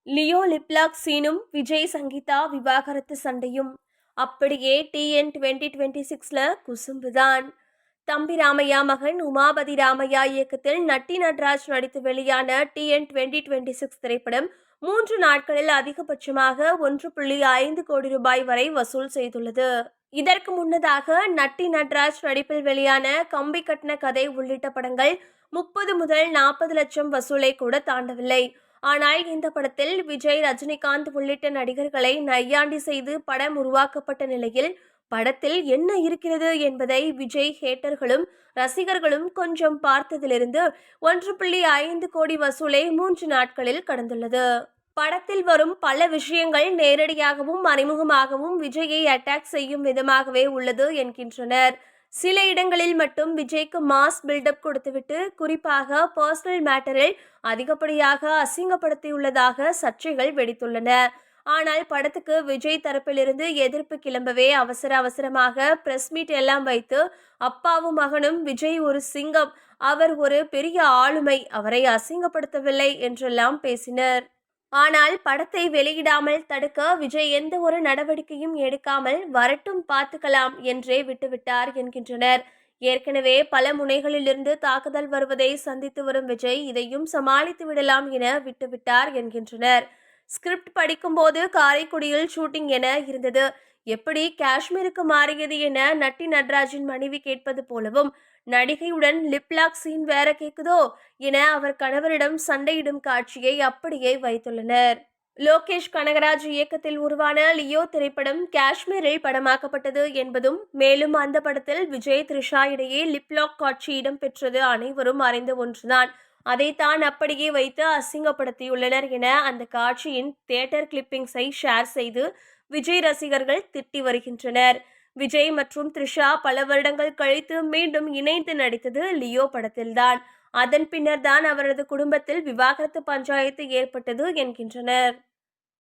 Leo lip lock சீனும் விஜய் சங்கீதா விவாகரத்து சண்டையும் அப்படியே டிஎன் 2026ல குசும்புதான். தம்பி ராமையா மகன் உமாபதி ராமையா இயக்கத்தில் நட்டி நட்ராஜ் நடித்து வெளியான டிஎன் 2026 திரைப்படம் 3 நாட்களில் அதிகபட்சமாக 1.5 கோடி ரூபாய் வரை வசூல் செய்துள்ளது. இதற்கு முன்னதாக நட்டி நட்ராஜ் நடிப்பில் வெளியான கம்பி கட்டின கதை உள்ளிட்ட படங்கள் 30 முதல் 40 லட்சம் வசூலை கூட தாண்டவில்லை. ஆனால் இந்த படத்தில் விஜய், ரஜினிகாந்த் உள்ளிட்ட நடிகர்களை நையாண்டி செய்து படம் உருவாக்கப்பட்ட நிலையில் படத்தில் என்ன இருக்கிறது என்பதை விஜய் ஹேட்டர்களும் ரசிகர்களும் கொஞ்சம் பார்த்ததிலிருந்து 1.5 கோடி வசூலை 3 நாட்களில் கடந்துள்ளது. படத்தில் வரும் பல விஷயங்கள் நேரடியாகவும் மறைமுகமாகவும் விஜயை அட்டாக் செய்யும் விதமாகவே உள்ளது என்கின்றனர். சில இடங்களில் மட்டும் விஜய்க்கு மாஸ் பில்டப் கொடுத்துவிட்டு குறிப்பாக பர்சனல் மேட்டரில் அதிகப்படியாக அசிங்கப்படுத்தியுள்ளதாக சர்ச்சைகள் வெடித்துள்ளன. ஆனால் படத்துக்கு விஜய் தரப்பிலிருந்து எதிர்ப்பு கிளம்பவே அவசரமாக பிரஸ் மீட் எல்லாம் வைத்து அப்பாவும் மகனும் விஜய் ஒரு சிங்கம், அவர் ஒரு பெரிய ஆளுமை, அவரை அசிங்கப்படுத்தவில்லை என்றெல்லாம் பேசினர். ஆனால் படத்தை வெளியிடாமல் தடுக்க விஜய் எந்த ஒரு நடவடிக்கையும் எடுக்காமல் வரட்டும் பார்த்துக்கலாம் என்றே விட்டுவிட்டார் என்கின்றனர். ஏற்கனவே பல முனைகளிலிருந்து தாக்குதல் வருவதை சந்தித்து வரும் விஜய் இதையும் சமாளித்து விடலாம் என விட்டுவிட்டார் என்கின்றனர். ஸ்கிரிப்ட் படிக்கும்போது காரைக்குடியில் ஷூட்டிங் என இருந்தது, எப்படி காஷ்மீருக்கு மாறியது என நட்டி நட்ராஜின் மனைவி கேட்பது போலவும் நடிகையுடன் லிப்லாக் சீன் வேற கேக்குதோ என அவர் கணவரிடம் சண்டையிடும் காட்சியை அப்படியே வைத்துள்ளனர். லோகேஷ் கனகராஜ் இயக்கத்தில் உருவான லியோ திரைப்படம் காஷ்மீரில் படமாக்கப்பட்டது என்பதும், மேலும் அந்த படத்தில் விஜய், த்ரிஷா இடையே லிப்லாக் காட்சி இடம்பெற்றது அனைவரும் அறிந்த ஒன்றுதான். அதைத்தான் அப்படியே வைத்து அசிங்கப்படுத்தியுள்ளனர் என அந்த காட்சியின் தியேட்டர் கிளிப்பிங்ஸை ஷேர் செய்து விஜய் ரசிகர்கள் திட்டி வருகின்றனர். விஜய் மற்றும் த்ரிஷா பல வருடங்கள் கழித்து மீண்டும் இணைந்து நடித்தது லியோ படத்தில்தான். அதன் பின்னர் தான் அவரது குடும்பத்தில் விவாகரத்து பஞ்சாயத்து ஏற்பட்டது என்கின்றனர்.